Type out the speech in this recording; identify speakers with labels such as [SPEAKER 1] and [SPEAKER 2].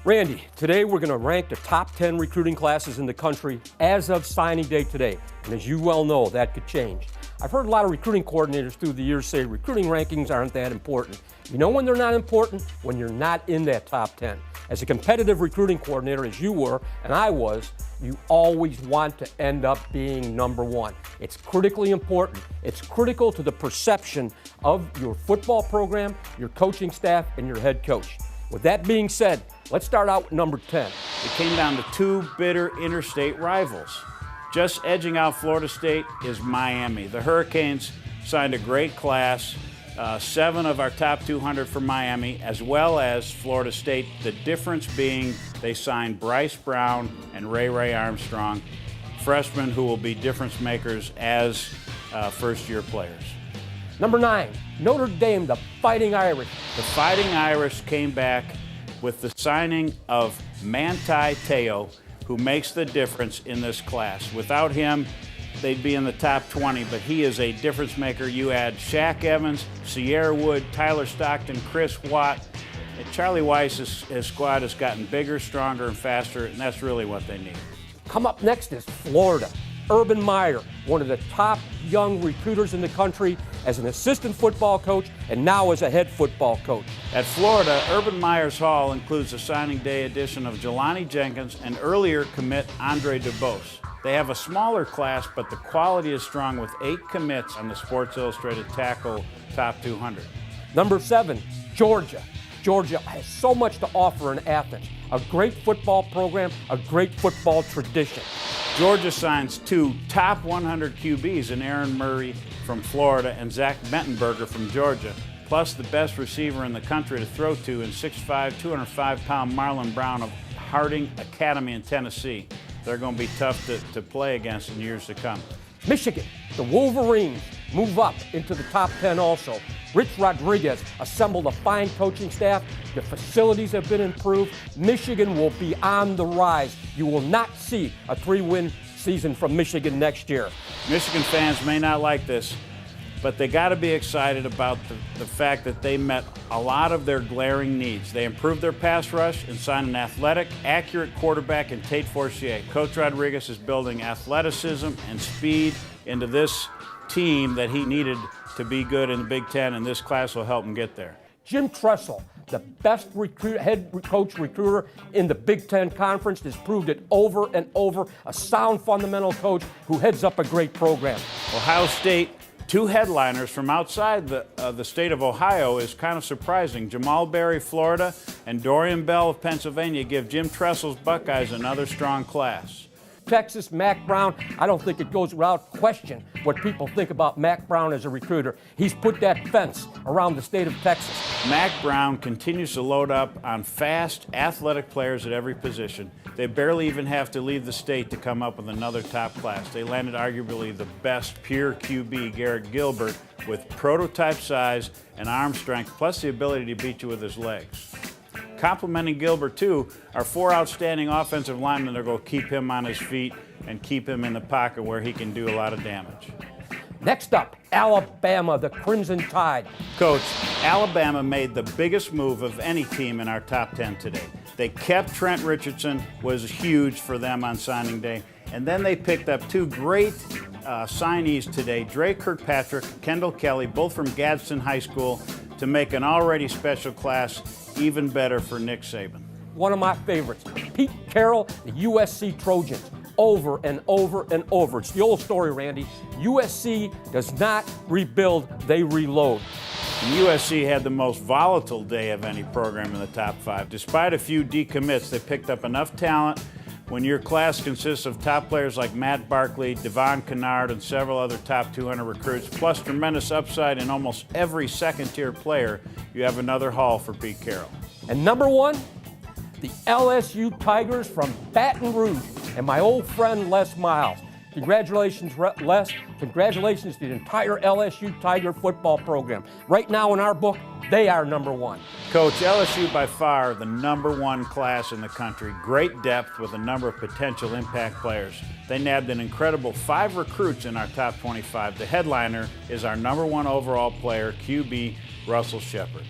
[SPEAKER 1] Randy, today we're going to rank the top 10 recruiting classes in the country as of signing day today. And as you well know, that could change. I've heard a lot of recruiting coordinators through the years say recruiting rankings aren't that important. You know when they're not important? When you're not in that top 10. As a competitive recruiting coordinator, as you were and I was, you always want to end up being number one. It's critically important. It's critical to the perception of your football program, your coaching staff, and your head coach. With that being said, let's start out with number 10.
[SPEAKER 2] It came down to two bitter interstate rivals. Just edging out Florida State is Miami. The Hurricanes signed a great class, 7 of our top 200 for Miami, as well as Florida State. The difference being they signed Bryce Brown and Ray Armstrong, freshmen who will be difference makers as first-year players.
[SPEAKER 1] Number 9, Notre Dame, the Fighting Irish.
[SPEAKER 2] The Fighting Irish came back with the signing of Manti Te'o, who makes the difference in this class. Without him, they'd be in the top 20, but he is a difference maker. You add Shaq Evans, Sierra Wood, Tyler Stockton, Chris Watt. And Charlie Weiss's squad has gotten bigger, stronger, and faster, and that's really what they need.
[SPEAKER 1] Come up next is Florida. Urban Meyer, one of the top young recruiters in the country as an assistant football coach and now as a head football coach.
[SPEAKER 2] At Florida, Urban Meyer's Hall includes a signing day edition of Jelani Jenkins and earlier commit Andre DuBose. They have a smaller class, but the quality is strong with 8 commits on the Sports Illustrated Tackle Top 200.
[SPEAKER 1] Number 7, Georgia. Georgia has so much to offer in Athens. A great football program, a great football tradition.
[SPEAKER 2] Georgia signs 2 top 100 QBs in Aaron Murray from Florida and Zach Mettenberger from Georgia, plus the best receiver in the country to throw to in 6'5", 205-pound Marlon Brown of Harding Academy in Tennessee. They're going to be tough to play against in years to come.
[SPEAKER 1] Michigan, the Wolverines, move up into the top 10 also. Rich Rodriguez assembled a fine coaching staff. The facilities have been improved. Michigan will be on the rise. You will not see a 3-win season from Michigan next year.
[SPEAKER 2] Michigan fans may not like this, but they got to be excited about the fact that they met a lot of their glaring needs. They improved their pass rush and signed an athletic, accurate quarterback in Tate Forcier. Coach Rodriguez is building athleticism and speed into this team that he needed to be good in the Big Ten, and this class will help him get there.
[SPEAKER 1] Jim Tressel, the best head coach recruiter in the Big Ten Conference, has proved it over and over. A sound fundamental coach who heads up a great program.
[SPEAKER 2] Ohio State, 2 headliners from outside the state of Ohio is kind of surprising. Jamal Berry, Florida, and Dorian Bell of Pennsylvania give Jim Tressel's Buckeyes another strong class.
[SPEAKER 1] Texas, Mack Brown, I don't think it goes without question what people think about Mack Brown as a recruiter. He's put that fence around the state of Texas.
[SPEAKER 2] Mack Brown continues to load up on fast, athletic players at every position. They barely even have to leave the state to come up with another top class. They landed arguably the best pure QB, Garrett Gilbert, with prototype size and arm strength, plus the ability to beat you with his legs. Complementing Gilbert, too, are 4 outstanding offensive linemen that are going to keep him on his feet and keep him in the pocket where he can do a lot of damage.
[SPEAKER 1] Next up, Alabama, the Crimson Tide.
[SPEAKER 2] Coach, Alabama made the biggest move of any team in our top 10 today. They kept Trent Richardson, was huge for them on signing day, and then they picked up 2 great signees today, Dre Kirkpatrick, Kendall Kelly, both from Gadsden High School, to make an already special class even better for Nick Saban.
[SPEAKER 1] One of my favorites, Pete Carroll, the USC Trojans, over and over and over. It's the old story, Randy. USC does not rebuild, they reload.
[SPEAKER 2] And USC had the most volatile day of any program in the top 5. Despite a few decommits, they picked up enough talent. When your class consists of top players like Matt Barkley, Devon Kennard, and several other top 200 recruits, plus tremendous upside in almost every second-tier player, you have another haul for Pete Carroll.
[SPEAKER 1] And number 1, the LSU Tigers from Baton Rouge, and my old friend Les Miles. Congratulations, Les. Congratulations to the entire LSU Tiger football program. Right now in our book, they are number 1.
[SPEAKER 2] Coach, LSU by far the number 1 class in the country. Great depth with a number of potential impact players. They nabbed an incredible 5 recruits in our top 25. The headliner is our number 1 overall player, QB Russell Shepard.